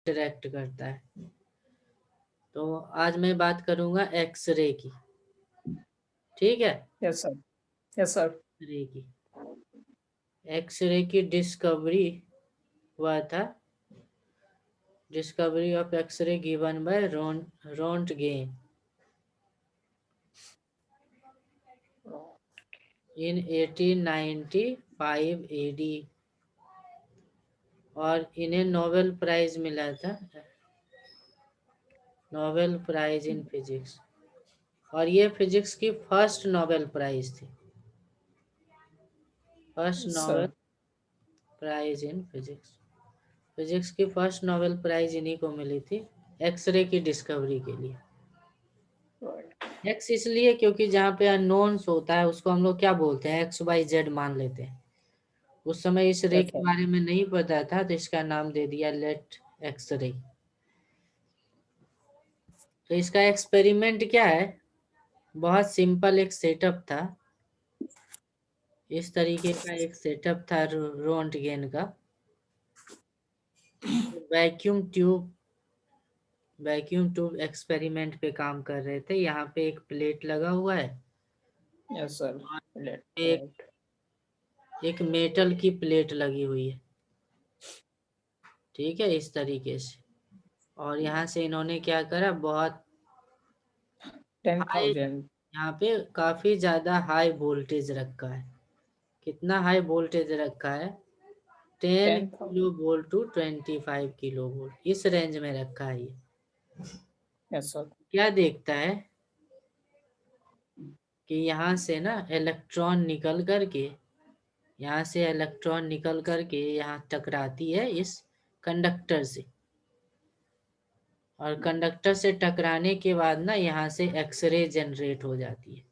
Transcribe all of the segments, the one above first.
Interact करता है। तो आज मैं बात करूंगा एक्सरे की। ठीक है, yes sir. Yes sir. X ray की एक्सरे की डिस्कवरी हुआ था। Discovery of X ray given by Roentgen in 1895 AD, और इन्हें नोबेल प्राइज मिला था, नोबेल प्राइज इन फिजिक्स। और ये फिजिक्स की फर्स्ट नोबेल प्राइज थी, first Nobel sir. Prize in physics. Physics की फर्स्ट नोबेल प्राइज इन्हीं को मिली थी एक्सरे की डिस्कवरी के लिए। एक्स इसलिए क्योंकि जहाँ पे अननोन्स होता है उसको हम लोग क्या बोलते हैं, एक्स वाई जेड मान लेते हैं। उस समय इस रे यस के सर। बारे में नहीं पता था तो इसका नाम दे दिया लेट एक्स रे। तो इसका एक्सपेरिमेंट क्या है, बहुत सिंपल एक सेटअप था। इस तरीके का एक सेटअप था रोंटगेन का। Vacuum tube vacuum tube experiment पे काम कर रहे थे। यहाँ पे एक प्लेट लगा हुआ है यस सर। और लेट एक राइट। एक मेटल की प्लेट लगी हुई है। ठीक है, इस तरीके से। और यहाँ से इन्होंने क्या करा, बहुत टेन हाई, थाउजेंड यहाँ पे काफी ज्यादा हाई वोल्टेज रखा है। कितना हाई वोल्टेज रखा है, 10 ten kilo thousand volt to 25 kilo volt, इस रेंज में रखा है ये। Yes sir. क्या देखता है कि यहाँ से ना इलेक्ट्रॉन निकल करके, यहाँ से इलेक्ट्रॉन निकल करके यहाँ टकराती है इस कंडक्टर से। और कंडक्टर से टकराने के बाद ना यहाँ से एक्सरे जनरेट हो जाती है।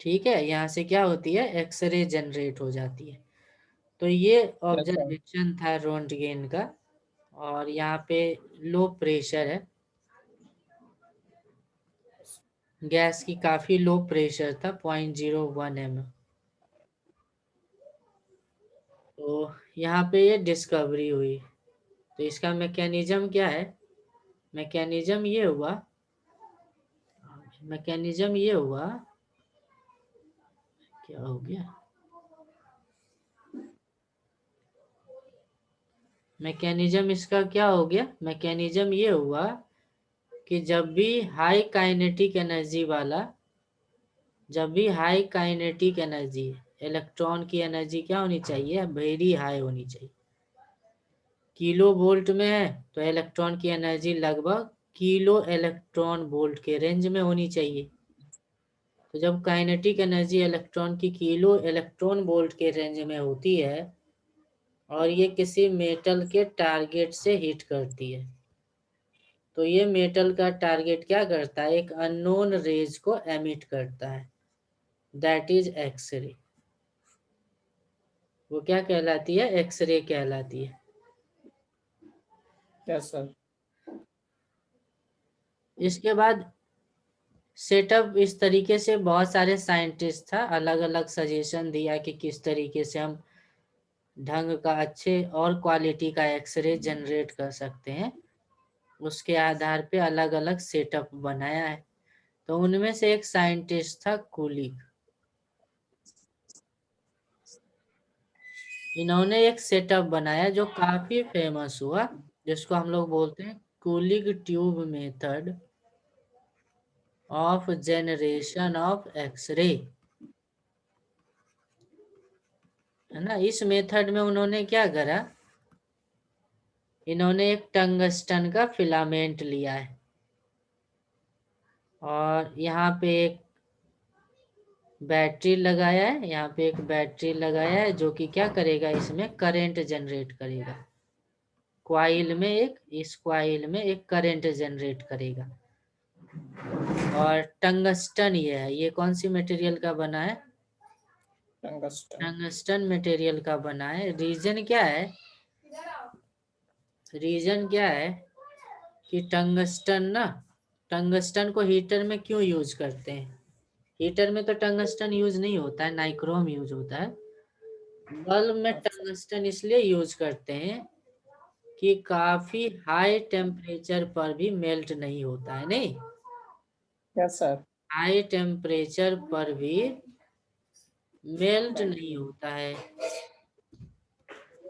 ठीक है, यहाँ से क्या होती है, एक्सरे जनरेट हो जाती है। तो ये यस सर। ऑब्जर्वेशन था रोंटगेन का। और यहाँ पे लो प्रेशर है, गैस की काफी लो प्रेशर था, 0.01 mm। तो यहाँ पे ये डिस्कवरी हुई। तो इसका मैकेनिज्म क्या है, मैकेनिज्म ये हुआ मैकेनिज्म ये हुआ, क्या हो गया, मैकेनिज्म इसका क्या हो गया, मैकेनिज्म ये हुआ कि जब भी हाई काइनेटिक एनर्जी, इलेक्ट्रॉन की एनर्जी क्या होनी चाहिए, वेरी हाई होनी चाहिए। किलो वोल्ट में है तो इलेक्ट्रॉन की एनर्जी लगभग किलो इलेक्ट्रॉन वोल्ट के रेंज में होनी चाहिए। तो जब काइनेटिक एनर्जी इलेक्ट्रॉन की किलो इलेक्ट्रॉन वोल्ट के रेंज में होती है और ये किसी मेटल के टारगेट से हिट करती है, तो ये मेटल का टारगेट क्या करता है, एक अननोन रेज को एमिट करता है, दैट इज एक्सरे। वो क्या कहलाती है, एक्सरे कहलाती है। Yes sir. इसके बाद सेटअप इस तरीके से बहुत सारे साइंटिस्ट था, अलग अलग सजेशन दिया कि किस तरीके से हम ढंग का अच्छे और क्वालिटी का एक्सरे जनरेट कर सकते हैं। उसके आधार पे अलग अलग सेटअप बनाया है। तो उनमें से एक साइंटिस्ट था कूलिग। इन्होंने एक सेटअप बनाया जो काफी फेमस हुआ, जिसको हम लोग बोलते हैं Coolidge tube method of generation of X ray. है ना, इस मेथड में उन्होंने क्या करा, इन्होंने एक टंगस्टन का फिलामेंट लिया है और यहाँ पे एक बैटरी लगाया है, यहाँ पे एक बैटरी लगाया है जो कि क्या करेगा, इसमें करंट जनरेट करेगा। इस क्वाइल में एक करंट जनरेट करेगा। और टंगस्टन ये है, ये कौन सी मटेरियल का बना है, टंगस्टन। टंगस्टन मटेरियल का बना है। रीजन क्या है कि टंगस्टन को हीटर में क्यों यूज करते हैं। हीटर में तो टंगस्टन यूज नहीं होता है, नाइक्रोम यूज होता है। बल्ब में टंगस्टन इसलिए यूज करते हैं कि काफी हाई टेम्परेचर पर भी मेल्ट नहीं होता है, नहीं, यस सर। हाई टेम्परेचर पर भी मेल्ट नहीं होता है,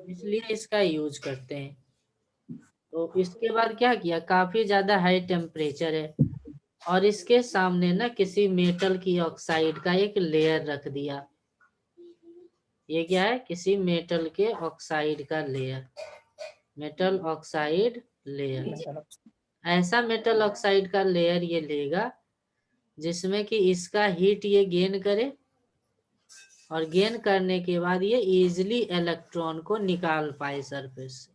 इसलिए इसका यूज करते हैं। तो इसके बाद क्या किया, काफी ज्यादा हाई टेम्परेचर है और इसके सामने ना किसी मेटल की ऑक्साइड का एक लेयर रख दिया। ये क्या है, किसी मेटल के ऑक्साइड का लेयर, मेटल ऑक्साइड लेयर। ऐसा मेटल ऑक्साइड का लेयर ये लेगा जिसमें कि इसका हीट ये गेन करे और गेन करने के बाद ये इजीली इलेक्ट्रॉन को निकाल पाए सरफेस से।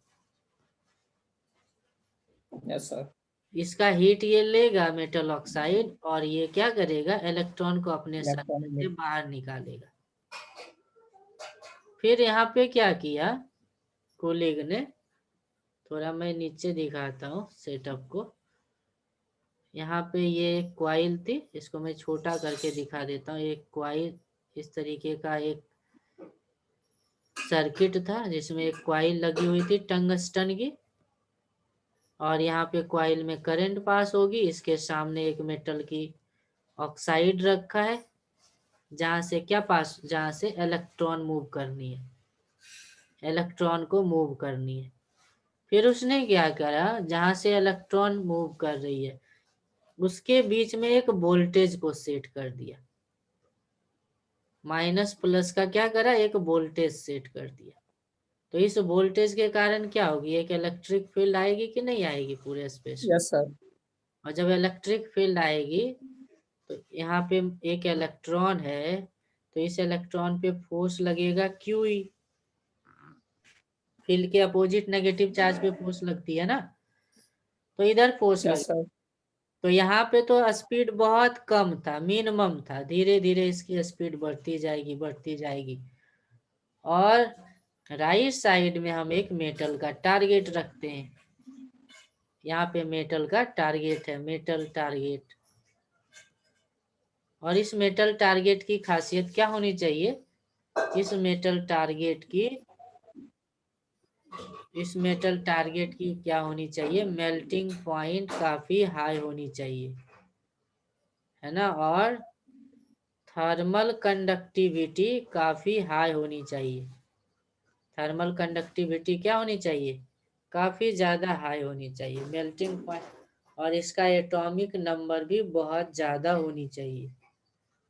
Yes sir. इसका हीट ये लेगा मेटल ऑक्साइड और ये क्या करेगा, इलेक्ट्रॉन को अपने सरफेस से बाहर निकालेगा। फिर यहाँ पे क्या किया कोलिग ने, थोड़ा मैं नीचे दिखाता हूँ सेटअप को। यहाँ पे ये एक क्वाइल थी, इसको मैं छोटा करके दिखा देता हूँ। एक क्वाइल, इस तरीके का एक सर्किट था जिसमें एक क्वाइल लगी हुई थी टंगस्टन की, और यहाँ पे क्वाइल में करंट पास होगी। इसके सामने एक मेटल की ऑक्साइड रखा है जहाँ से क्या पास, जहाँ से इलेक्ट्रॉन मूव करनी है, इलेक्ट्रॉन को मूव करनी है। फिर उसने क्या करा, जहाँ से इलेक्ट्रॉन मूव कर रही है उसके बीच में एक वोल्टेज को सेट कर दिया। माइनस प्लस का क्या करा, एक वोल्टेज सेट कर दिया। तो इस वोल्टेज के कारण क्या होगी, एक इलेक्ट्रिक फील्ड आएगी कि नहीं आएगी पूरे स्पेस में। Yes sir. और जब इलेक्ट्रिक फील्ड आएगी तो यहाँ पे एक इलेक्ट्रॉन है, तो इस इलेक्ट्रॉन पे फोर्स लगेगा क्यू। फील्ड के अपोजिट नेगेटिव चार्ज पे फोर्स लगती है ना, तो इधर फोर्स यस लगे। सर। तो यहाँ पे तो स्पीड बहुत कम था, मिनिमम था, धीरे धीरे इसकी स्पीड बढ़ती जाएगी बढ़ती जाएगी। और राइट साइड में हम एक मेटल का टारगेट रखते हैं। यहाँ पे मेटल का टारगेट है, मेटल टारगेट। और इस मेटल टारगेट की खासियत क्या होनी चाहिए, इस मेटल टारगेट की, इस मेटल टारगेट की क्या होनी चाहिए, मेल्टिंग पॉइंट काफी हाई होनी चाहिए, है ना। और थर्मल कंडक्टिविटी काफी हाई होनी चाहिए। थर्मल कंडक्टिविटी क्या होनी चाहिए, काफी ज्यादा हाई होनी चाहिए मेल्टिंग पॉइंट। और इसका एटॉमिक नंबर भी बहुत ज्यादा होनी चाहिए।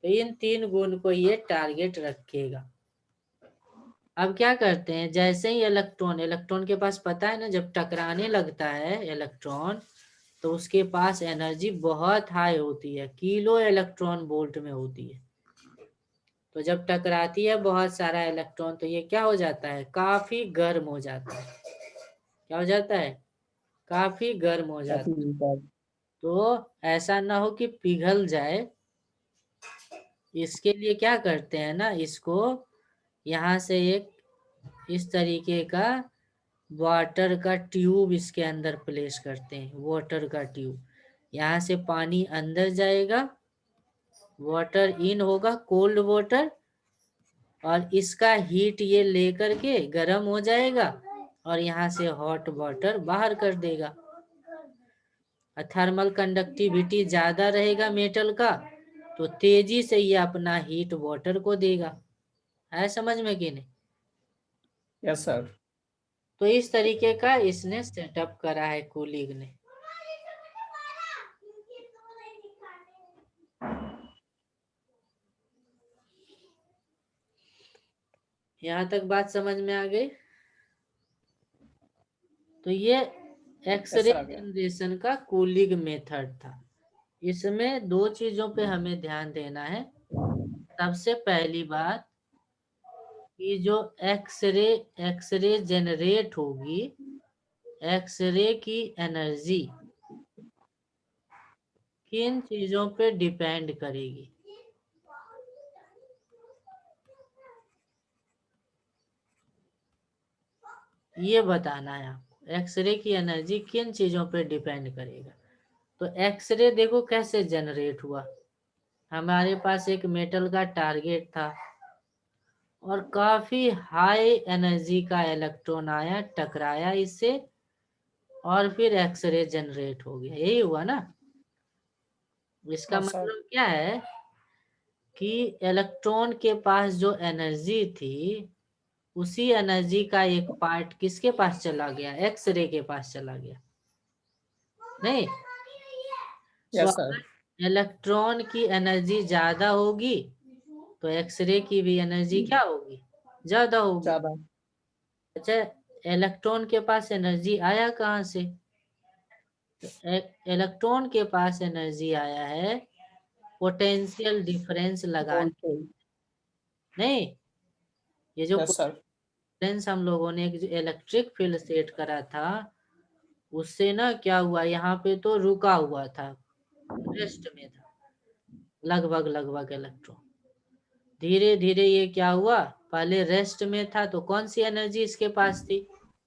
तो इन तीन गुण को ये टारगेट रखेगा। अब क्या करते हैं, जैसे ही इलेक्ट्रॉन, इलेक्ट्रॉन के पास पता है ना, जब टकराने लगता है इलेक्ट्रॉन तो उसके पास एनर्जी बहुत हाई होती है, किलो इलेक्ट्रॉन वोल्ट में होती है। तो जब टकराती है बहुत सारा इलेक्ट्रॉन तो ये क्या हो जाता है, काफी गर्म हो जाता है। क्या हो जाता है, काफी गर्म हो जाता है। तो ऐसा ना हो कि पिघल जाए, इसके लिए क्या करते हैं ना, इसको यहाँ से एक इस तरीके का वाटर का ट्यूब इसके अंदर प्लेस करते हैं, वाटर का ट्यूब। यहाँ से पानी अंदर जाएगा, वाटर इन होगा, कोल्ड वाटर, और इसका हीट ये लेकर के गर्म हो जाएगा और यहाँ से हॉट वाटर बाहर कर देगा। थर्मल कंडक्टिविटी ज्यादा रहेगा मेटल का तो तेजी से ये अपना हीट वाटर को देगा। है समझ में कि नहीं। Yes sir. तो इस तरीके का इसने सेटअप करा है कोलिग ने। यहाँ तक बात समझ में आ गई। तो ये यस एक्सरे सर, आ गया। जनरेशन का कूलिंग मेथड था। इसमें दो चीजों पे हमें ध्यान देना है। सबसे पहली बात कि जो एक्सरे एक्सरे जनरेट होगी, एक्सरे की एनर्जी किन चीजों पे डिपेंड करेगी, ये बताना है आपको। एक्सरे की एनर्जी किन चीजों पे डिपेंड करेगा। तो एक्सरे देखो कैसे जनरेट हुआ। हमारे पास एक मेटल का टारगेट था, और काफी हाई एनर्जी का इलेक्ट्रॉन आया, टकराया इससे, और फिर एक्सरे जनरेट हो गया। यही हुआ ना। इसका हाँ सर। मतलब क्या है कि इलेक्ट्रॉन के पास जो एनर्जी थी, उसी एनर्जी का एक पार्ट किसके पास चला गया? एक्सरे के पास चला गया। नहीं, सो यस सर। अगर इलेक्ट्रॉन की एनर्जी ज्यादा होगी तो एक्सरे की भी एनर्जी क्या होगी? ज्यादा होगी। ज्यादा। अच्छा, इलेक्ट्रॉन के पास एनर्जी आया कहाँ से? तो इलेक्ट्रॉन के पास एनर्जी आया है पोटेंशियल डिफरेंस लगाने। वोल्टेज। नहीं, ये जो यस सर। डिफरेंस हम लोगों ने एक इलेक्ट्रिक फील्ड सेट करा था, उससे ना क्या हुआ, यहाँ पे तो रुका हुआ था, रेस्ट में था लगभग लगभग इलेक्ट्रॉन। धीरे धीरे ये क्या हुआ, पहले रेस्ट में था तो कौन सी एनर्जी इसके पास थी?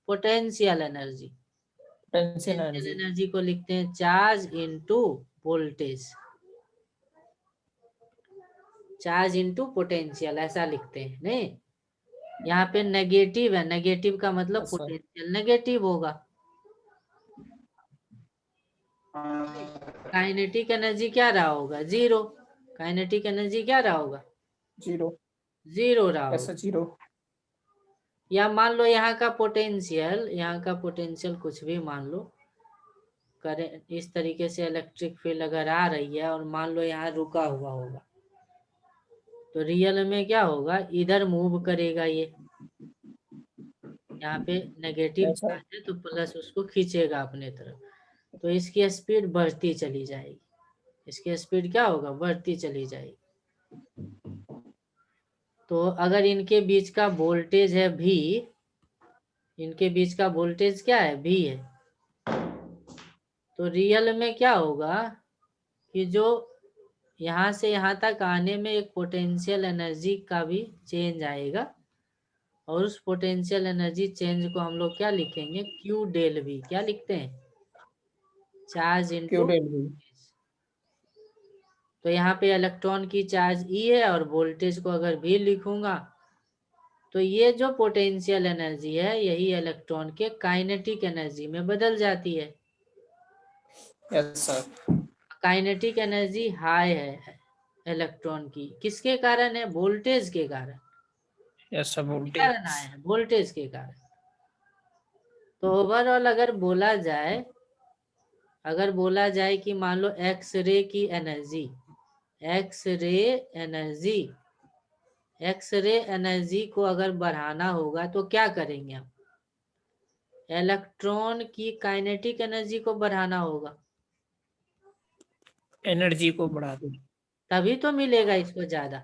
Potential energy. Potential potential energy. Energy को लिखते हैं charge into voltage. Charge into potential ऐसा लिखते हैं। नहीं, यहाँ पे नेगेटिव है, नेगेटिव का मतलब यस सर। पोटेंशियल नेगेटिव होगा। काइनेटिक एनर्जी क्या रहा होगा? जीरो। काइनेटिक एनर्जी क्या रहा होगा? जीरो। जीरो रहा यस होगा। Sir, zero. या मान लो यहाँ का पोटेंशियल, यहाँ का पोटेंशियल कुछ भी मान लो, करें इस तरीके से इलेक्ट्रिक फील्ड अगर आ रही है और मान लो यहाँ रुका हुआ होगा, तो रियल में क्या होगा, इधर मूव करेगा ये। यहाँ पे नेगेटिव यस सर। चार्ज है तो प्लस उसको खींचेगा अपने तरफ, तो इसकी स्पीड बढ़ती चली जाएगी। इसकी स्पीड क्या होगा? बढ़ती चली जाएगी। तो अगर इनके बीच का वोल्टेज है V, इनके बीच का वोल्टेज क्या है? V है। तो रियल में क्या होगा कि जो यहाँ से यहाँ तक आने में एक पोटेंशियल एनर्जी का भी चेंज आएगा, और उस पोटेंशियल एनर्जी चेंज को हम लोग क्या लिखेंगे? Q del V। क्या लिखते हैं? Charge Q into. Del V. तो यहाँ पे इलेक्ट्रॉन की चार्ज E है और वोल्टेज को अगर V लिखूंगा तो ये जो पोटेंशियल एनर्जी है यही इलेक्ट्रॉन के काइनेटिक एनर्जी में बदल जाती है। Yes sir. Kinetic energy high है इलेक्ट्रॉन की, किसके कारण है? वोल्टेज के कारण। यस सर, कारण वोल्टेज। आया है वोल्टेज के कारण। तो ओवरऑल अगर बोला जाए, कि मान लो एक्सरे की energy, x-ray energy, x-ray energy को अगर बढ़ाना होगा तो क्या करेंगे हम? इलेक्ट्रॉन की काइनेटिक एनर्जी को बढ़ाना होगा, एनर्जी को बढ़ा दो। तभी तो मिलेगा इसको ज्यादा।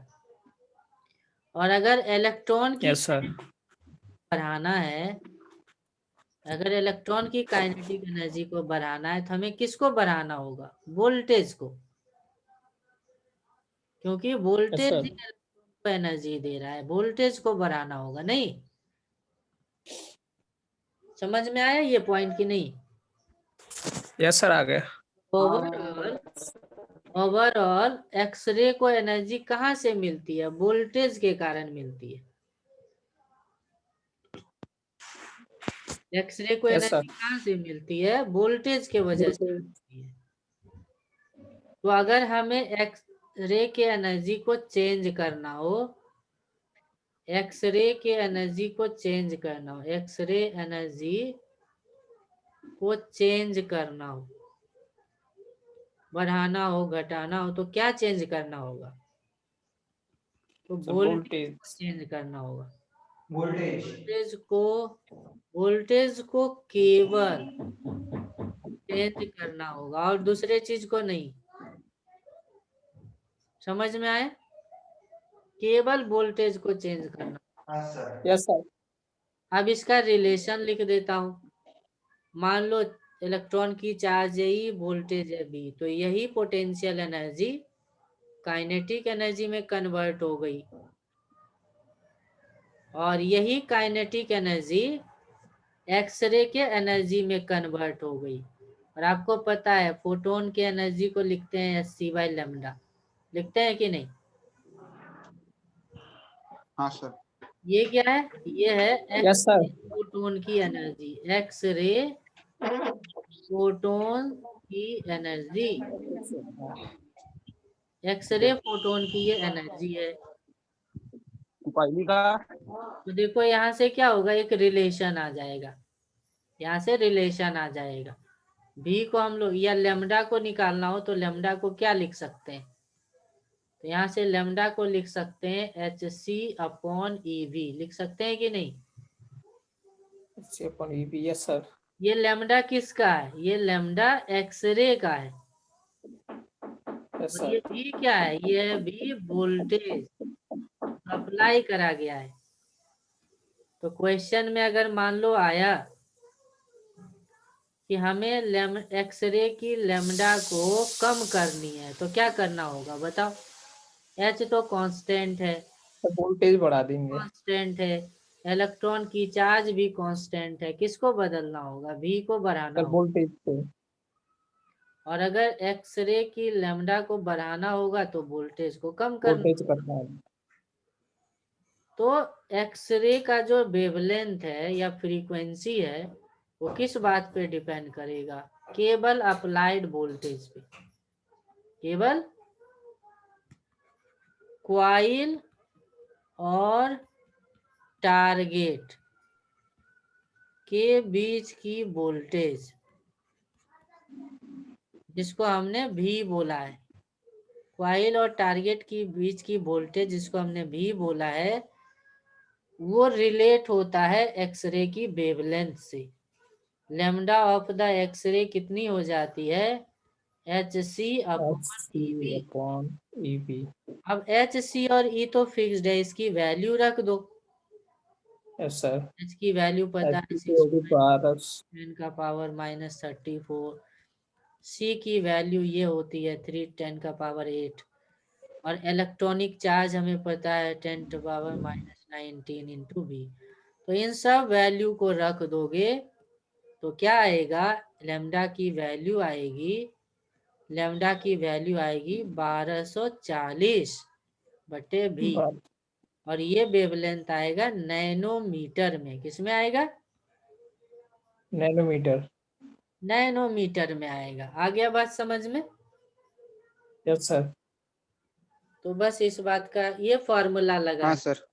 और अगर इलेक्ट्रॉन की यस सर। बढ़ाना है, अगर इलेक्ट्रॉन की काइनेटिक एनर्जी को बढ़ाना है तो हमें किसको बढ़ाना होगा? वोल्टेज को, क्योंकि यस वोल्टेज ही सर। इलेक्ट्रॉन को एनर्जी दे रहा है। वोल्टेज को बढ़ाना होगा। नहीं, समझ में आया ये पॉइंट कि नहीं? यस सर, आ गया। ओवरऑल, ओवरऑल एक्सरे को एनर्जी कहाँ से मिलती है? वोल्टेज के कारण मिलती है। एक्सरे को यस सर। एनर्जी कहाँ से मिलती है? वोल्टेज के वजह से वोल्टेज। मिलती है। तो अगर हमें एक्सरे के एनर्जी को चेंज करना हो, एक्सरे के एनर्जी को चेंज करना हो, एक्सरे एनर्जी को चेंज करना हो, बढ़ाना हो, घटाना हो, तो क्या चेंज करना होगा? तो वोल्टेज को वोल्टेज। चेंज करना होगा। वोल्टेज। वोल्टेज को, वोल्टेज को केवल चेंज करना होगा और दूसरे चीज को नहीं। समझ में आया? केवल वोल्टेज को चेंज करना। हाँ सर। Yes sir. अब इसका रिलेशन लिख देता हूं। मान लो इलेक्ट्रॉन की चार्ज है E, वोल्टेज है V, तो यही पोटेंशियल एनर्जी काइनेटिक एनर्जी में कन्वर्ट हो गई, और यही काइनेटिक एनर्जी एक्सरे के एनर्जी में कन्वर्ट हो गई। और आपको पता है फोटोन के एनर्जी को लिखते हैं hc/λ, लिखते हैं कि नहीं? हाँ सर। ये क्या है? ये है यस एक्स सर। फोटोन की एनर्जी, एक्स रे फोटोन की एनर्जी, एक्स रे फोटोन की ये एनर्जी है। पहली का तो देखो यहाँ से क्या होगा, एक रिलेशन आ जाएगा, यहाँ से रिलेशन आ जाएगा। भी को हम लोग या लेमडा को निकालना हो तो लेमडा को क्या लिख सकते हैं? तो यहाँ से लेमडा को लिख सकते हैं H C upon E V, लिख सकते हैं कि नहीं? Yes sir. ये लेमडा किसका है? ये लेमडा एक्सरे का है। यस और ये सर। भी क्या है? ये है भी वोल्टेज अप्लाई करा गया है। तो क्वेश्चन में अगर मान लो आया कि हमें एक्सरे की लेमडा को कम करनी है, तो क्या करना होगा बताओ? एच तो कांस्टेंट है, वोल्टेज बढ़ा देंगे कांस्टेंट है, इलेक्ट्रॉन की चार्ज भी कांस्टेंट है, किसको बदलना होगा? भी को बढ़ाना सर। होगा। वोल्टेज पे और अगर एक्सरे की लेमडा को बढ़ाना होगा तो वोल्टेज को कम करना वोल्टेज होगा। करना है। तो एक्सरे का जो वेवलेंथ है या फ्रीक्वेंसी है वो किस बात पे डिपेंड करेगा? केवल अप्लाइड वोल्टेज पे। केवल क्वाइल और टारगेट के बीच की वोल्टेज, जिसको हमने भी बोला है, क्वाइल और टारगेट की बीच की वोल्टेज जिसको हमने भी बोला है, वो रिलेट होता है एक्सरे की वेवलेंथ से। लेमडा ऑफ द एक्सरे कितनी हो जाती है? एच सी अपॉन ई HC बी। Upon EV। अब एच सी और ई तो फिक्स्ड है, इसकी वैल्यू रख दो। Yes sir. एच की वैल्यू पता है, HC सिक्स होगी 12। 10⁻⁻34। सी की वैल्यू ये होती है 3 10⁻8। और इलेक्ट्रॉनिक चार्ज हमें पता है 10⁻⁻19 इंटू बी। तो इन सब वैल्यू को रख दोगे तो क्या आएगा? लेमडा की वैल्यू आएगी, लेमडा की वैल्यू आएगी 1240 बटे भी। और ये वेवलेंथ आएगा नैनोमीटर में। किसमें आएगा? नैनोमीटर। नैनोमीटर में आएगा। आ गया बात समझ में? Yes sir. तो बस इस बात का ये फॉर्मूला लगा। हाँ सर।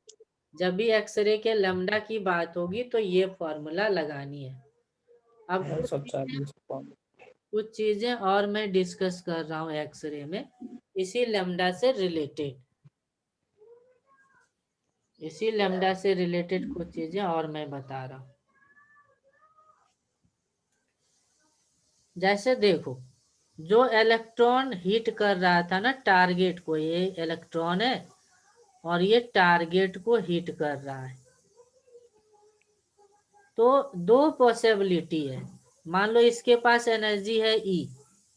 जब भी एक्सरे के लैम्डा की बात होगी तो ये फॉर्मूला लगानी है। अब 140 कुछ चीजें और मैं डिस्कस कर रहा हूँ एक्सरे में, इसी लैम्डा से रिलेटेड, इसी लैम्डा से रिलेटेड कुछ चीजें और मैं बता रहा हूँ। जैसे देखो, जो इलेक्ट्रॉन हिट कर रहा था ना टारगेट को, ये इलेक्ट्रॉन है और ये टारगेट को हिट कर रहा है। तो दो पॉसिबिलिटी है। मान लो इसके पास एनर्जी है ई।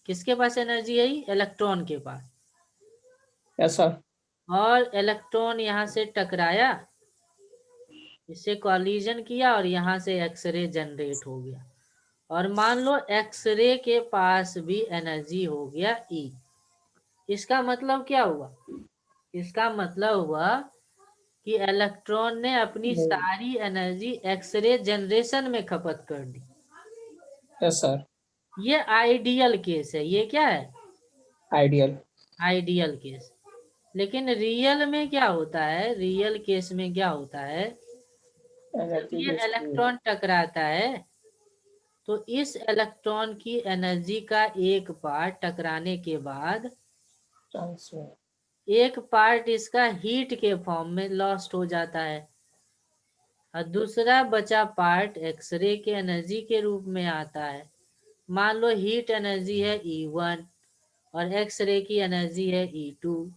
किसके पास एनर्जी है? ई, इलेक्ट्रॉन के पास। Yes sir. और इलेक्ट्रॉन यहाँ से टकराया, इससे कॉलिजन किया और यहाँ से एक्सरे जनरेट हो गया। और मान लो एक्सरे के पास भी एनर्जी हो गया ई। इसका मतलब क्या हुआ? इसका मतलब हुआ कि इलेक्ट्रॉन ने अपनी सारी एनर्जी एक्सरे जनरेशन में खपत कर दी। Yes sir. ये आइडियल केस है। ये क्या है? आइडियल। Ideal case. लेकिन रियल में क्या होता है? रियल केस में क्या होता है? जब एनर्जी ये की स्पीड। इलेक्ट्रॉन टकराता है तो इस इलेक्ट्रॉन की एनर्जी का एक पार्ट टकराने के बाद ट्रांसफर। एक पार्ट इसका हीट के फॉर्म में लॉस्ट हो जाता है और दूसरा बचा पार्ट एक्सरे के एनर्जी के रूप में आता है। मान लो हीट एनर्जी है E1 और एक्सरे की एनर्जी है E2,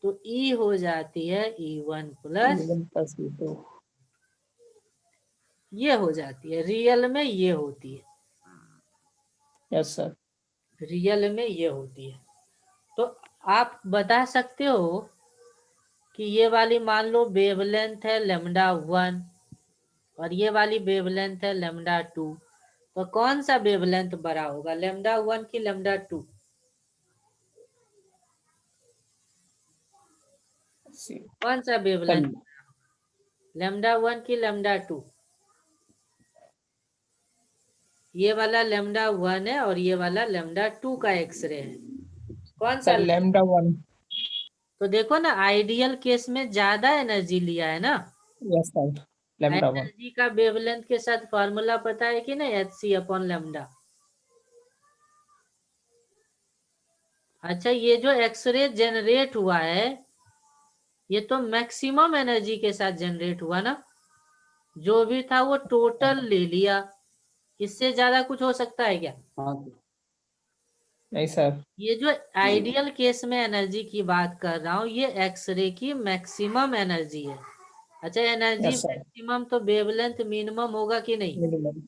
तो E हो जाती है E1 plus, E1 plus E2। ये हो जाती है। रियल में ये होती है, यस सर। रियल में ये होती है। तो आप बता सकते हो कि ये वाली मान लो वेवलेंथ है λ1 और ये वाली वेवलेंथ है λ2, तो कौन सा वेवलेंथ बड़ा होगा, λ1 की λ2? कौन सा सर वेवलेंथ? लेमडा 1 की लेमडा 2? ये वाला लेमडा 1 है और ये वाला लेमडा 2 का एक्सरे है। कौन सा सर लैम्डा 1। तो देखो ना, आइडियल केस में ज्यादा एनर्जी लिया है ना। Yes sir, lambda 1। एनर्जी का वेवलेंथ के साथ फॉर्मूला पता है कि नहीं, hc/λ। अच्छा, ये जो एक्सरे जनरेट हुआ है ये तो मैक्सिमम एनर्जी के साथ जनरेट हुआ ना, जो भी था वो टोटल ले लिया। इससे ज्यादा कुछ हो सकता है क्या? हाँ नहीं सर। ये जो आइडियल केस में एनर्जी की बात कर रहा हूँ, ये एक्सरे की मैक्सिमम एनर्जी है। अच्छा, एनर्जी यस सर, मैक्सिमम तो वेवलेंथ मिनिमम होगा कि नहीं? मिनिमम।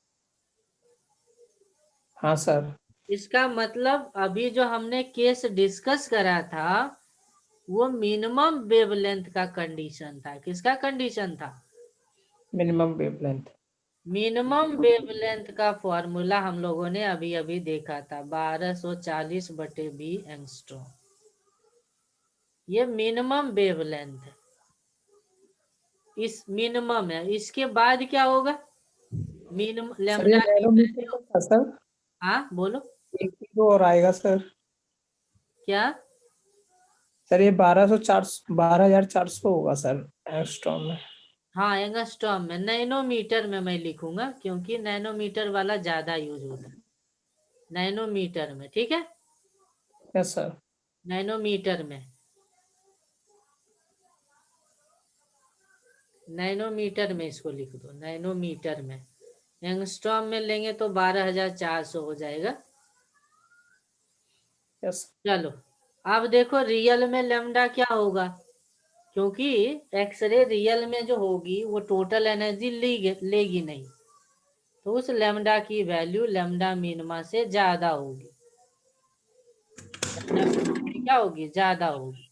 हाँ सर। इसका मतलब अभी जो हमने केस डिस्कस करा था वो मिनिमम वेवलेंथ का कंडीशन था। किसका कंडीशन था? Minimum wavelength. मिनिमम वेवलेंथ का फॉर्मूला हम लोगों ने अभी अभी देखा था, 1240/b एंगस्ट्रॉम। ये मिनिमम वेवलेंथ है, इस मिनिमम है। इसके बाद क्या होगा? मिनिमम सर ये लेमडा की नैनोमीटर वैल्यू। का था सर। हाँ बोलो। एक किलो और आएगा सर। क्या? सर ये 12,400 होगा सर एंगस्ट्रॉम में। हाँ, एंगस्ट्रॉम में। नैनोमीटर में मैं लिखूंगा क्योंकि नैनोमीटर वाला ज्यादा यूज होता है। नैनोमीटर में, ठीक है। Yes sir. नैनोमीटर में, नैनोमीटर में इसको लिख दो, नैनोमीटर में। एंगस्ट्रॉम में लेंगे तो 12,400 हो जाएगा। यस। चलो, अब देखो रियल में लेमडा क्या होगा, क्योंकि एक्सरे रियल में जो होगी वो टोटल एनर्जी लेगी नहीं, तो उस लेमडा की वैल्यू लेमडा मिनिमा से ज्यादा होगी। क्या होगी? ज्यादा होगी।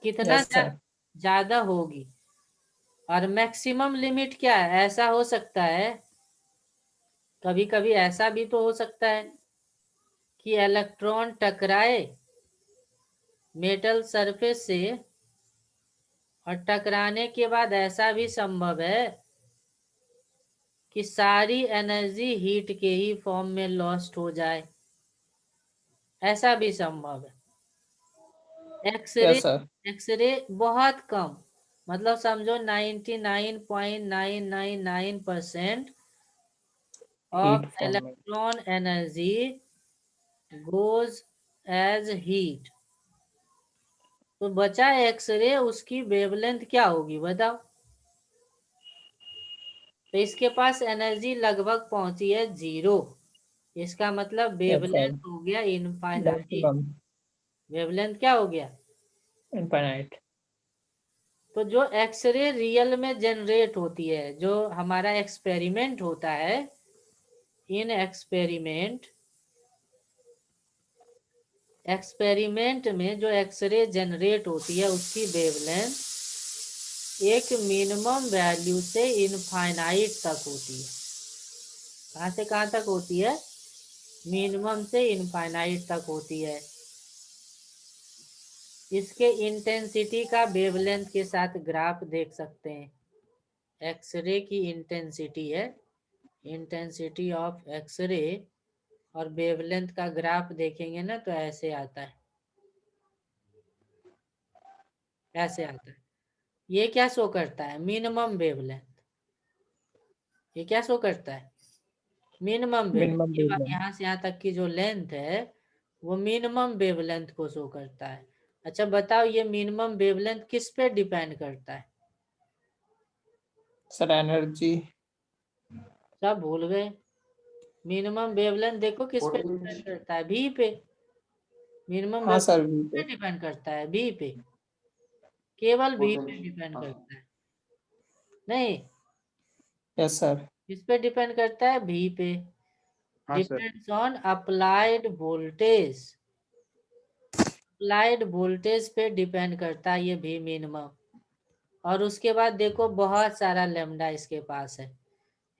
कितना यस सर। ज्यादा होगी? और मैक्सिमम लिमिट क्या है? ऐसा हो सकता है, कभी कभी ऐसा भी तो हो सकता है कि इलेक्ट्रॉन टकराए मेटल सरफेस से, और टकराने के बाद ऐसा भी संभव है कि सारी एनर्जी हीट के ही फॉर्म में लॉस्ट हो जाए। ऐसा भी संभव है। X ray, yes sir. एक्सरे बहुत कम, मतलब समझो 99.999% हीट ऑफ फॉर्म में। Electron energy goes as heat. तो बचा एक्सरे, उसकी वेवलेंथ क्या होगी बताओ? तो इसके पास एनर्जी लगभग पहुंची है 0। इसका मतलब यस वेवलेंथ सर, हो गया इनफाइनाइट। मैक्सिमम वेवलेंथ क्या हो गया? इनफाइनाइट। तो जो एक्सरे रियल में जनरेट होती है, जो हमारा एक्सपेरिमेंट होता है, इन एक्सपेरिमेंट में जो एक्सरे जनरेट होती है उसकी वेवलेंथ एक मिनिमम वैल्यू से इनफाइनाइट तक होती है। कहाँ से कहाँ तक होती है? मिनिमम से इनफाइनाइट तक होती है। इसके इंटेंसिटी का वेवलेंथ के साथ ग्राफ देख सकते हैं। एक्सरे की इंटेंसिटी है, इंटेंसिटी ऑफ एक्सरे, और वेवलेंथ का ग्राफ देखेंगे ना तो ऐसे आता है, ऐसे आता है। ये क्या शो करता है? Minimum wavelength. ये क्या शो करता है? Minimum minimum wavelength. वेवलेंथ। यहाँ से यहाँ तक की जो लेंथ है वो मिनिमम वेवलेंथ को शो करता है। अच्छा बताओ, ये मिनिमम वेवलेंथ किस पे डिपेंड करता है? Sir energy. सब भूल गए। मिनिमम वेवलेंथ देखो किस पे डिपेंड करता है? भी पे। मिनिमम हाँ सर, वेवलेंथ वी पे पे। डिपेंड करता है? भी पे, केवल भी पे डिपेंड हाँ करता है। नहीं, यस सर। किस पे डिपेंड करता है? भी पे। हाँ sir. Depends on applied voltage. Applied voltage पे डिपेंड करता है ये भी मिनिमम। और उसके बाद देखो बहुत सारा लेमडा इसके पास है।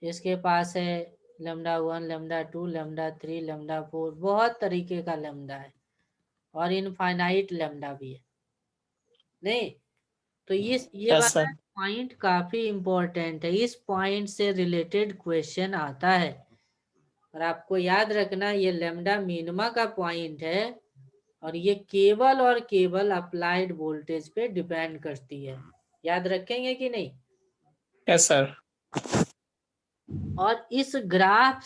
इसके पास है लेमडा 1, लेमडा 2, लेमडा 3, लेमडा 4, बहुत तरीके का लेमडा है। और इनफाइनाइट लेमडा भी है। नहीं, तो ये Yes, वाला sir. पॉइंट काफी इंपॉर्टेंट है, इस पॉइंट से रिलेटेड क्वेश्चन आता है। और आपको याद रखना ये लैम्डा मिनिमा का पॉइंट है और ये केवल और केवल अप्लाइड वोल्टेज पे डिपेंड करती है। याद रखेंगे कि नहीं? Yes, sir. और इस ग्राफ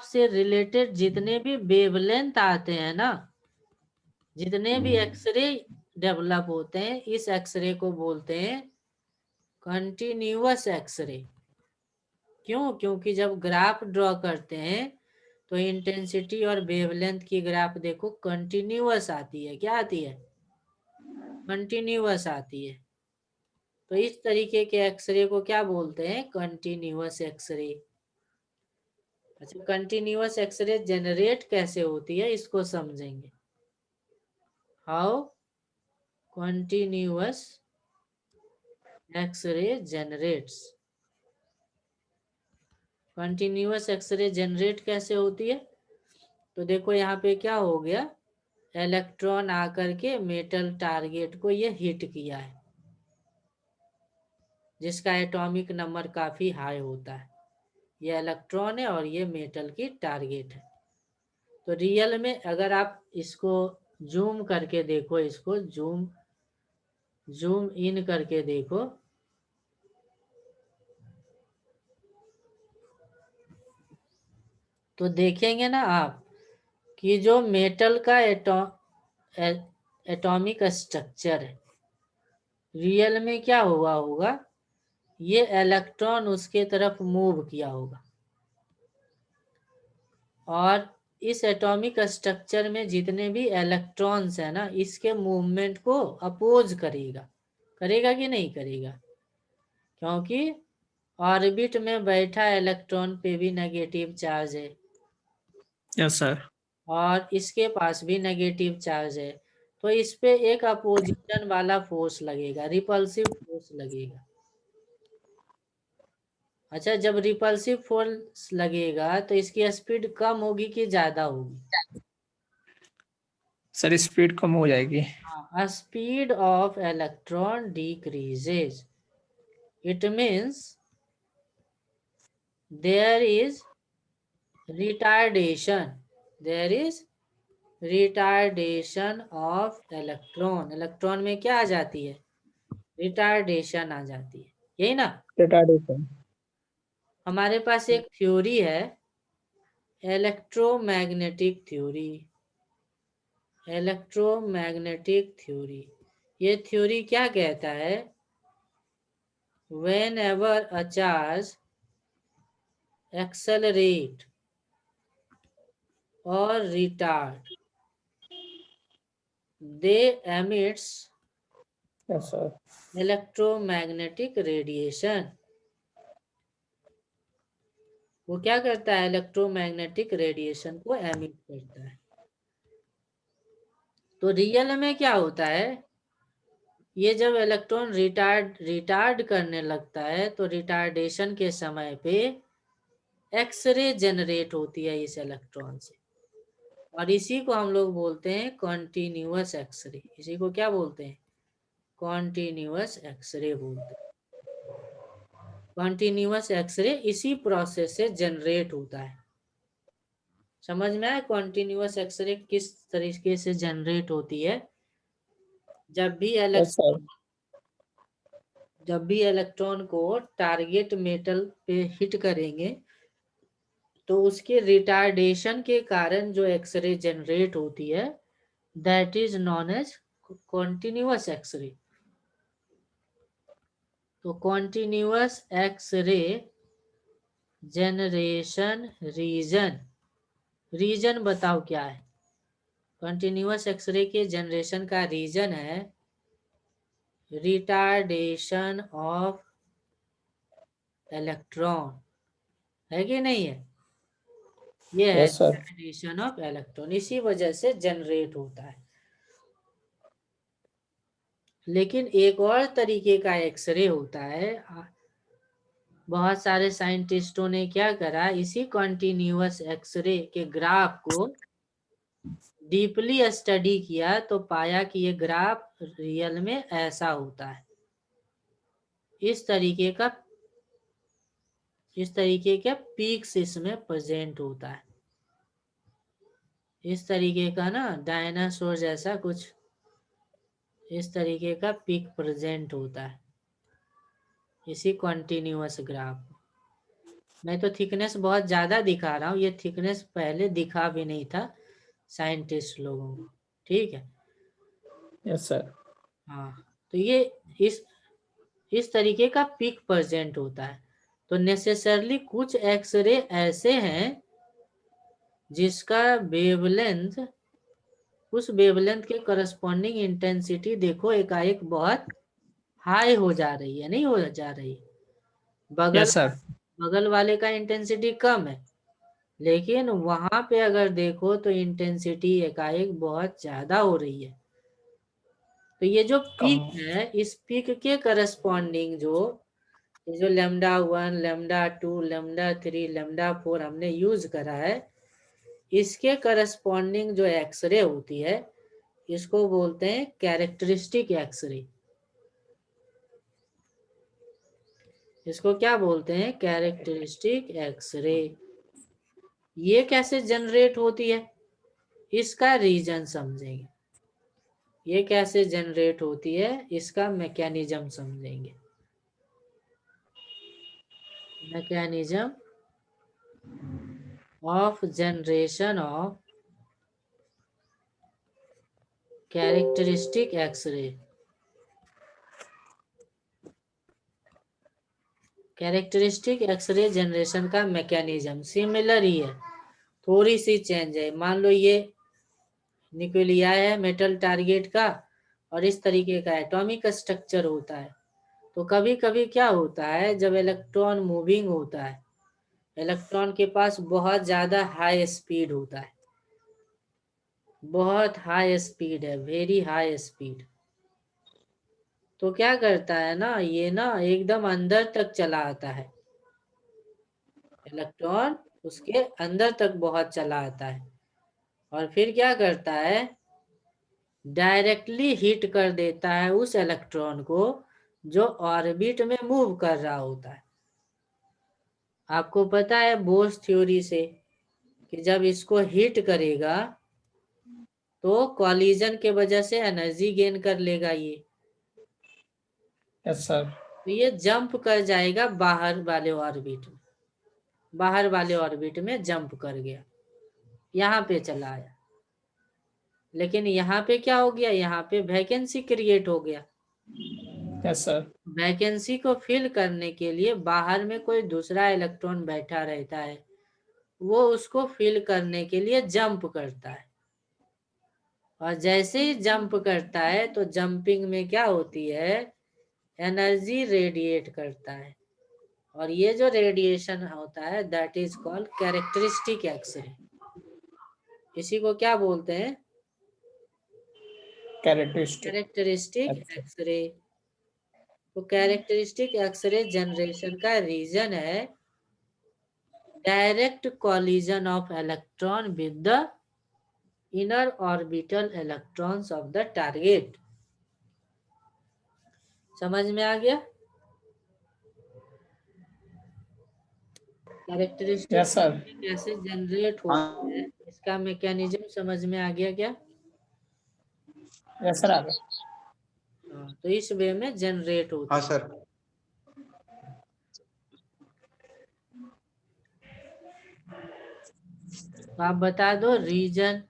से रिलेटेड जितने भी वेवलेंथ आते हैं ना, जितने भी एक्सरे डेवलप होते हैं, इस एक्सरे को बोलते हैं कंटिन्यूअस एक्सरे। क्यों? क्योंकि जब ग्राफ ड्रॉ करते हैं तो इंटेंसिटी और वेवलेंथ की ग्राफ देखो कंटिन्यूअस आती है। क्या आती है? कंटिन्यूअस आती है। तो इस तरीके के एक्सरे को क्या बोलते हैं? Continuous x-ray. अच्छा, कंटिन्यूअस एक्सरे जनरेट कैसे होती है इसको समझेंगे। How continuous x-ray generates. Continuous x-ray generate कैसे होती है? तो देखो यहाँ पे क्या हो गया, इलेक्ट्रॉन आकर के मेटल टारगेट को ये हिट किया है, जिसका एटॉमिक नंबर काफी हाई होता है। ये इलेक्ट्रॉन है और ये मेटल की टारगेट है। तो रियल में अगर आप इसको जूम करके देखो, इसको जूम इन करके देखो, तो देखेंगे ना आप कि जो मेटल का एटॉमिक स्ट्रक्चर है, रियल में क्या हुआ होगा, ये इलेक्ट्रॉन उसके तरफ मूव किया होगा और इस एटॉमिक स्ट्रक्चर में जितने भी इलेक्ट्रॉन्स है ना, इसके मूवमेंट को अपोज करेगा। करेगा कि नहीं करेगा? क्योंकि ऑर्बिट में बैठा इलेक्ट्रॉन पे भी नेगेटिव चार्ज है Yes, sir. और इसके पास भी नेगेटिव चार्ज है, तो इस पे एक अपोजिशन वाला फोर्स लगेगा, रिपल्सिव फोर्स लगेगा। अच्छा, जब रिपल्सिव फोर्स लगेगा तो इसकी स्पीड कम होगी कि ज्यादा होगी? सर स्पीड कम हो जाएगी। Speed of electron decreases. It means there is retardation. There is retardation of electron. Electron में क्या आ जाती है? रिटार्डेशन आ जाती है, यही ना? Retardation. हमारे पास एक थ्योरी है, इलेक्ट्रोमैग्नेटिक थ्योरी। इलेक्ट्रोमैग्नेटिक थ्योरी, ये थ्योरी क्या कहता है? whenever a charge accelerate or retard, they emits Yes, sir. electromagnetic radiation. वो क्या करता है? इलेक्ट्रोमैग्नेटिक रेडिएशन को एमिट करता है। तो रियल में क्या होता है, ये जब इलेक्ट्रॉन रिटार्ड करने लगता है तो रिटार्डेशन के समय पे एक्सरे जनरेट होती है इस इलेक्ट्रॉन से, और इसी को हम लोग बोलते हैं कॉन्टिन्यूअस एक्सरे। इसी को क्या बोलते हैं? कॉन्टिन्यूअस एक्सरे बोलते हैं। कॉन्टिन्यूअस एक्सरे इसी प्रोसेस से जनरेट होता है। समझ में आया कॉन्टिन्यूअस एक्सरे किस तरीके से जनरेट होती है? जब भी Yes, sir. इलेक्ट्रॉन को टारगेट मेटल पे हिट करेंगे तो उसके रिटार्डेशन के कारण जो एक्सरे जनरेट होती है, that is known as continuous x-ray. तो कॉन्टिन्यूअस एक्सरे जनरेशन रीजन बताओ क्या है? कंटिन्यूअस एक्सरे के जनरेशन का रीजन है रिटार्डेशन ऑफ इलेक्ट्रॉन, है कि नहीं है? ये है Yes, sir. Retardation of electron, इसी वजह से जनरेट होता है। लेकिन एक और तरीके का एक्सरे होता है। बहुत सारे साइंटिस्टों ने क्या करा, इसी कंटिन्यूअस एक्सरे के ग्राफ को डीपली स्टडी किया तो पाया कि ये ग्राफ रियल में ऐसा होता है, इस तरीके का पीक्स इसमें प्रेजेंट होता है, इस तरीके का ना डायनासोर जैसा कुछ इस तरीके का पीक प्रेजेंट होता है इसी कॉन्टिन्यूअस ग्राफ। मैं तो थिकनेस बहुत ज़्यादा दिखा रहा हूँ, ये थिकनेस पहले दिखा भी नहीं था साइंटिस्ट लोगों को, ठीक है। Yes sir. हाँ, तो ये इस तरीके का पीक प्रेजेंट होता है। तो नेसेसरली कुछ एक्सरे ऐसे हैं जिसका वेवलेंथ, उस वेवलेंथ के करस्पॉन्डिंग इंटेंसिटी देखो एकाएक बहुत हाई हो जा रही है, नहीं हो जा रही, बगल यस सर। बगल वाले का इंटेंसिटी कम है, लेकिन वहां पे अगर देखो तो इंटेंसिटी एकाएक बहुत ज्यादा हो रही है। तो ये जो कम। पीक है, इस पीक के करस्पॉन्डिंग जो λ1 λ2 λ3 λ4 हमने यूज करा है, इसके करस्पॉन्डिंग जो एक्सरे होती है इसको बोलते हैं कैरेक्टरिस्टिक एक्सरे। इसको क्या बोलते हैं? Characteristic x-ray. ये कैसे जनरेट होती है इसका रीजन समझेंगे, ये कैसे जनरेट होती है इसका मैकेनिज्म समझेंगे। Mechanism of generation of characteristic x-ray. Characteristic x-ray generation का मैकेनिज्म सिमिलर ही है, थोड़ी सी चेंज है। मान लो ये न्यूक्लियाई है मेटल टारगेट का, और इस तरीके का एटॉमिक स्ट्रक्चर होता है। तो कभी कभी क्या होता है, जब इलेक्ट्रॉन मूविंग होता है, इलेक्ट्रॉन के पास बहुत ज्यादा हाई स्पीड होता है, बहुत हाई स्पीड है, वेरी हाई स्पीड। तो क्या करता है ना, ये ना एकदम अंदर तक चला आता है, इलेक्ट्रॉन उसके अंदर तक बहुत चला आता है, और फिर क्या करता है, डायरेक्टली हिट कर देता है उस इलेक्ट्रॉन को जो ऑर्बिट में मूव कर रहा होता है। आपको पता है बोर्स थ्योरी से कि जब इसको हिट करेगा तो कॉलिजन के वजह से एनर्जी गेन कर लेगा ये, यस सर। तो ये जंप कर जाएगा बाहर वाले ऑर्बिट में, बाहर वाले ऑर्बिट में जंप कर गया, यहाँ पे चला आया। लेकिन यहाँ पे क्या हो गया, यहाँ पे वैकेंसी क्रिएट हो गया। Yes sir. वैकेंसी को फिल करने के लिए बाहर में कोई दूसरा इलेक्ट्रॉन बैठा रहता है, वो उसको फिल करने के लिए जंप करता है, और जैसे ही जंप करता है तो जंपिंग में क्या होती है, एनर्जी रेडिएट करता है, और ये जो रेडिएशन होता है that is called characteristic x-ray. इसी को क्या बोलते हैं? कैरेक्टरिस्टिक। Characteristic x-ray. तो कैरेक्टरिस्टिक एक्सरे जनरेशन का रीजन है direct collision of electron with the inner orbital electrons of the target. समझ में आ गया? Characteristic yes sir. कैसे जनरेट होता है इसका मैकेनिज्म समझ में आ गया क्या? यस सर, आ गया। हाँ, तो इस वे में जनरेट होता हाँ है। सर। तो आप बता दो reason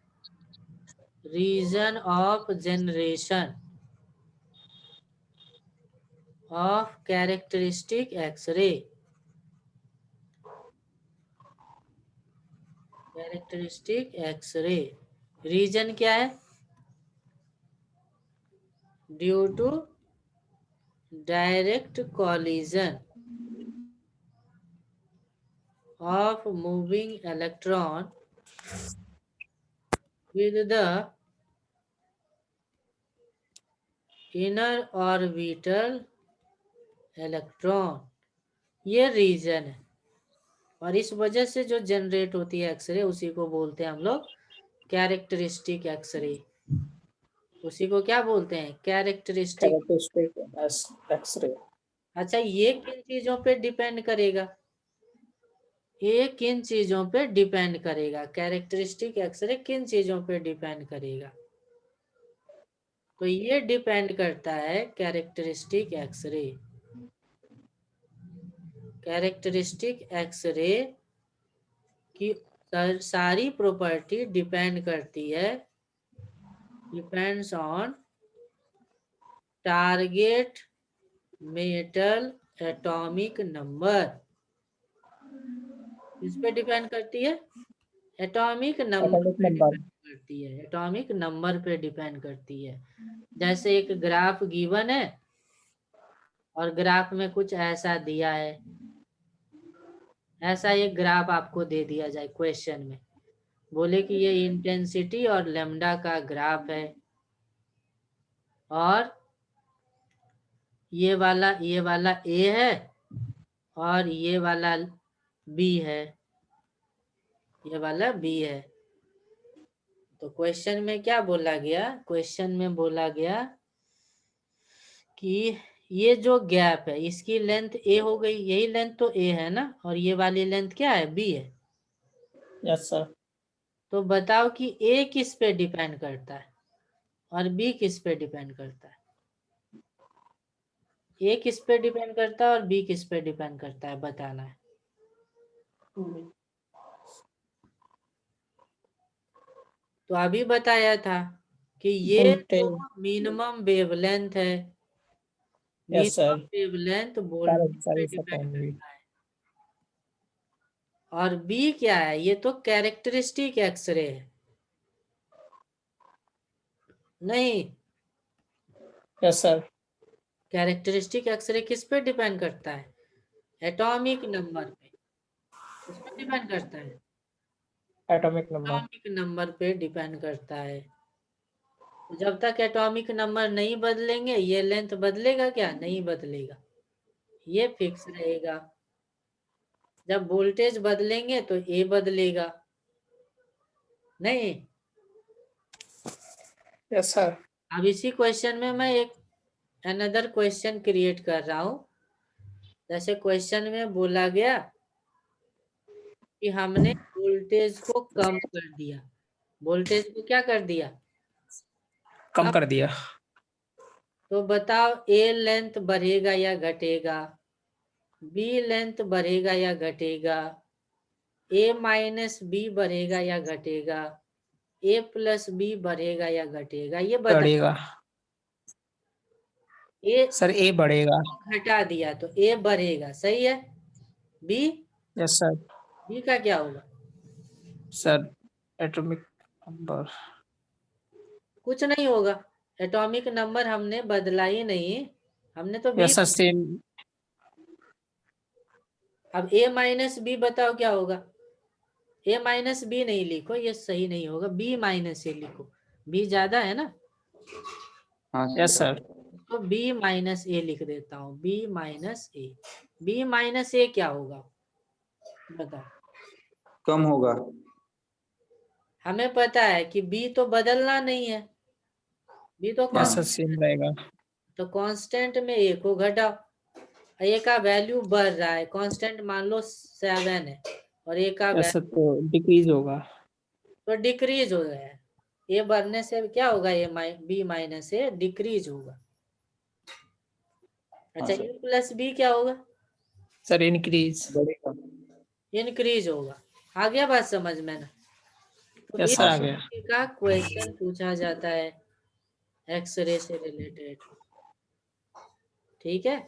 of generation of characteristic x-ray. Characteristic x-ray reason क्या है? Due to direct collision of moving electron with the inner orbital electron, ये रीजन है। और इस वजह से जो जनरेट होती है एक्सरे उसी को बोलते हैं हम लोग कैरेक्टरिस्टिक एक्सरे, उसी को क्या बोलते हैं? कैरेक्टरिस्टिक। Characteristic x-ray. अच्छा, ये किन चीजों पे डिपेंड करेगा? ये किन चीजों पे डिपेंड करेगा? कैरेक्टरिस्टिक एक्सरे किन चीजों पे डिपेंड करेगा? तो ये डिपेंड करता है कैरेक्टरिस्टिक एक्सरे। कैरेक्टरिस्टिक एक्सरे की सारी प्रॉपर्टी डिपेंड करती है, depends on target metal atomic number. किस पे डिपेंड करती है? एटॉमिक नंबर एटॉमिक पे नंबर। डिपेंड करती है, एटॉमिक नंबर पे डिपेंड करती है। जैसे एक ग्राफ गिवन है और ग्राफ में कुछ ऐसा दिया है, ऐसा एक ग्राफ आपको दे दिया जाए क्वेश्चन में, बोले कि ये इंटेंसिटी और लेमडा का ग्राफ है, और ये वाला ए है और ये वाला बी है, ये वाला बी है। तो क्वेश्चन में क्या बोला गया? क्वेश्चन में बोला गया कि ये जो गैप है इसकी लेंथ ए हो गई, यही लेंथ तो ए है ना, और ये वाली लेंथ क्या है? बी है। Yes sir. तो बताओ कि ए किस पे डिपेंड करता है और बी किस पे डिपेंड करता है? ए किस पे डिपेंड करता है और बी किस पे डिपेंड करता है, बताना है। तो अभी बताया था कि ये वोल्टेज। जो मिनिमम वेवलेंथ है, yes sir. Minimum wavelength voltage पे कैरेक्टरिस्टिक डिपेंड ओनली। करता है। और बी क्या है? ये तो कैरेक्टरिस्टिक एक्सरे है। नहीं, यस सर। कैरेक्टरिस्टिक एक्सरे किस पे डिपेंड करता है? एटॉमिक नंबर पे। किस पे डिपेंड करता है? Atomic number. एटॉमिक नंबर पे डिपेंड करता है। तो जब तक एटॉमिक नंबर नहीं बदलेंगे ये लेंथ बदलेगा क्या? नहीं बदलेगा, ये फिक्स रहेगा। जब वोल्टेज बदलेंगे तो ए बदलेगा। नहीं, यस सर। अब इसी क्वेश्चन में मैं एक अनदर क्वेश्चन क्रिएट कर रहा हूं। जैसे क्वेश्चन में बोला गया कि हमने वोल्टेज को कम कर दिया, वोल्टेज को क्या कर दिया? कम कर दिया। तो बताओ ए लेंथ बढ़ेगा या घटेगा? बी लेंथ बढ़ेगा या घटेगा? ए माइनस बी बढ़ेगा या घटेगा? ए प्लस बी बढ़ेगा या घटेगा? ये बता। बढ़ेगा। ए सर ए बढ़ेगा। घटा दिया तो ए बढ़ेगा, सही है। B, yes sir. बी का क्या होगा? Sir atomic number. कुछ नहीं होगा, एटॉमिक नंबर हमने बदला ही नहीं, हमने तो बी। Yes sir same. अब ए माइनस बी बताओ क्या होगा? ए माइनस बी नहीं लिखो, ये सही नहीं होगा, बी माइनस ए लिखो, बी ज्यादा है ना। हाँ यस सर। सर। तो बी माइनस ए लिख देता हूँ, बी माइनस ए। बी माइनस ए क्या होगा बताओ? कम होगा। हमें पता है कि बी तो बदलना नहीं है, बी तो यस सर कांस्टेंट, सेम रहेगा। तो कांस्टेंट में ए को घटाओ। ए का वैल्यू बढ़ रहा है, कांस्टेंट मान लो 7 है और ए का यस सर तो डिक्रीज होगा। तो डिक्रीज हो गया है। ए बढ़ने से क्या होगा? A B minus A decrease होगा। अच्छा, सर। ए प्लस बी क्या होगा? Sir increase. बढ़ेगा। इंक्रीज होगा। आ गया बात समझ में ना? तो यस इस सर आ हाँ गया। तरीके का क्वेश्चन पूछा जाता है एक्सरे से रिलेटेड। ठीक है,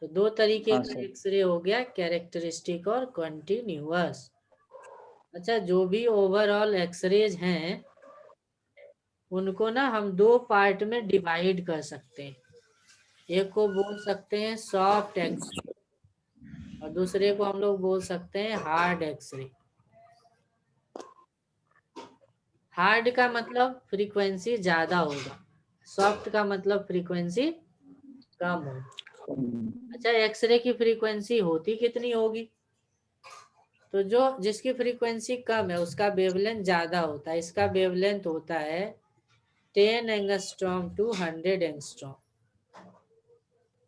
तो दो तरीके हाँ का सर। एक्सरे हो गया, कैरेक्टरिस्टिक और कंटिन्यूअस। अच्छा, जो भी ओवरऑल एक्सरेज हैं उनको ना हम दो पार्ट में डिवाइड कर सकते हैं। एक को बोल सकते हैं सॉफ्ट एक्सरे और दूसरे को हम लोग बोल सकते हैं हार्ड एक्सरे। हार्ड का मतलब फ्रीक्वेंसी ज्यादा होगा, सॉफ्ट का मतलब फ्रीक्वेंसी कम होगा। अच्छा, एक्सरे की फ्रीक्वेंसी होती कितनी होगी? तो जो जिसकी फ्रीक्वेंसी कम है उसका वेवलेंथ ज्यादा होता है। इसका वेवलेंथ होता है 10 एंगस्ट्रॉम टू 100 एंगस्ट्रॉम।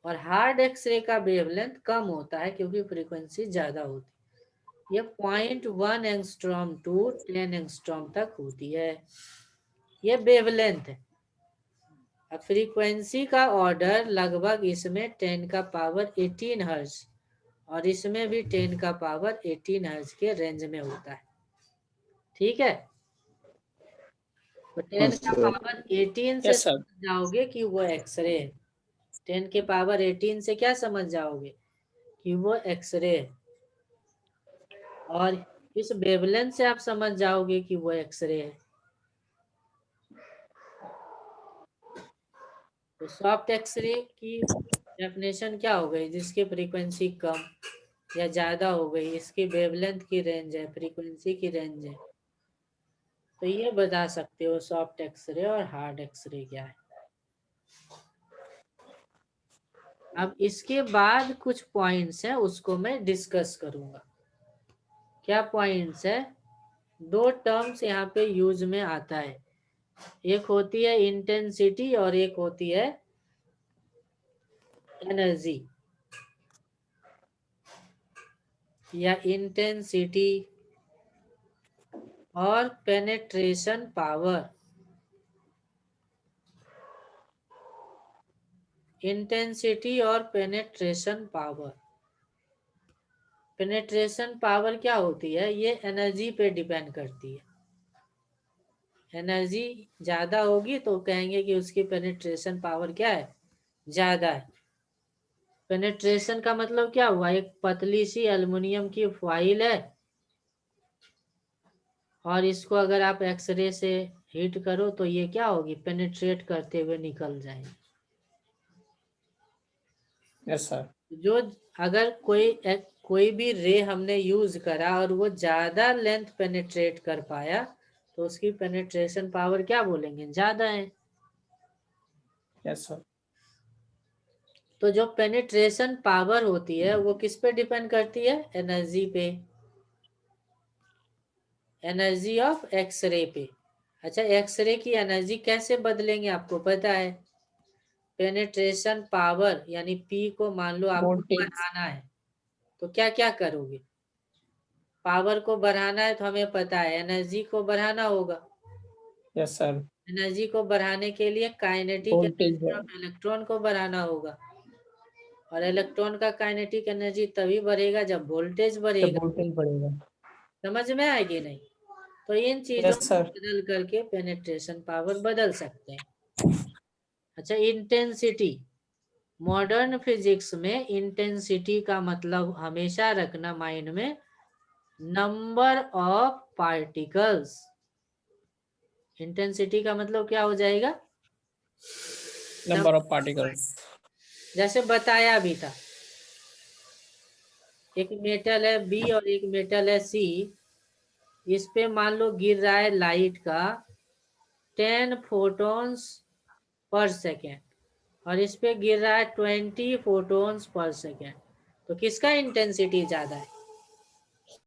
और हार्ड एक्सरे का वेवलेंथ कम होता है क्योंकि फ्रीक्वेंसी ज्यादा होती है। ये 0.1 एंगस्ट्रॉम टू 10 एंगस्ट्रॉम तक होती है। ये वेवलेंथ है। अब फ्रीक्वेंसी का ऑर्डर लगभग इसमें 10 का पावर 18 हर्ट्ज और इसमें भी 10 का पावर 18 हर्ट्ज के रेंज में होता है। ठीक है, तो 10 का पावर 18 से यस सर। समझ जाओगे कि वो एक्सरे है। 10 के पावर 18 से क्या समझ जाओगे कि वो एक्सरे है। और इस वेवलेंथ से आप समझ जाओगे कि वो एक्सरे है। तो सॉफ्ट एक्सरे की डेफिनेशन क्या हो गई? जिसकी फ्रीक्वेंसी कम या ज्यादा हो गई, इसकी वेवलेंथ की रेंज है, फ्रीक्वेंसी की रेंज है। तो ये बता सकते हो सॉफ्ट एक्सरे और हार्ड एक्सरे क्या है। अब इसके बाद कुछ पॉइंट्स हैं उसको मैं डिस्कस करूंगा। क्या पॉइंट्स है? दो टर्म्स यहाँ पे यूज में आता है। एक होती है इंटेंसिटी और एक होती है एनर्जी या इंटेंसिटी और पेनेट्रेशन पावर। इंटेंसिटी और पेनेट्रेशन पावर। पेनेट्रेशन पावर क्या होती है? ये एनर्जी पे डिपेंड करती है। एनर्जी ज्यादा होगी तो कहेंगे कि उसकी पेनेट्रेशन पावर क्या है? ज्यादा है। पेनेट्रेशन का मतलब क्या हुआ? एक पतली सी एल्युमिनियम की फॉइल है और इसको अगर आप एक्सरे से हीट करो तो ये क्या होगी? पेनेट्रेट करते हुए निकल जाएगी। Yes sir. जो अगर कोई भी रे हमने यूज करा और वो ज्यादा लेंथ पेनेट्रेट कर पाया तो उसकी पेनेट्रेशन पावर क्या बोलेंगे? ज्यादा है। Yes sir. तो जो पेनेट्रेशन पावर होती है वो किस पे डिपेंड करती है? एनर्जी पे। एनर्जी ऑफ एक्सरे पे। अच्छा, एक्सरे की एनर्जी कैसे बदलेंगे आपको पता है? पेनेट्रेशन पावर यानी पी को मान लो आपको वोल्टेज। बढ़ाना है तो क्या क्या करोगे? पावर को बढ़ाना है तो हमें पता है एनर्जी को बढ़ाना होगा। Yes sir. एनर्जी को बढ़ाने के लिए kinetic voltage energy of electron को बढ़ाना होगा। और इलेक्ट्रॉन का काइनेटिक एनर्जी तभी बढ़ेगा जब वोल्टेज जब बढ़ेगा। वोल्टेज बढ़ेगा। समझ में आएगी नहीं? तो इन चीजों यस को सर। बदल करके पेनेट्रेशन पावर बदल सकते हैं। अच्छा, इंटेंसिटी। मॉडर्न फिजिक्स में इंटेंसिटी का मतलब हमेशा रखना माइंड में, नंबर ऑफ पार्टिकल्स। इंटेंसिटी का मतलब क्या हो जाएगा? Number of particles. जैसे बताया भी था, एक मेटल है बी और एक मेटल है सी। इस पे मान लो गिर रहा है लाइट का 10 फोटॉन्स पर सेकेंड और इस पे गिर रहा है 20 फोटॉन्स पर सेकेंड। तो किसका इंटेंसिटी ज्यादा है?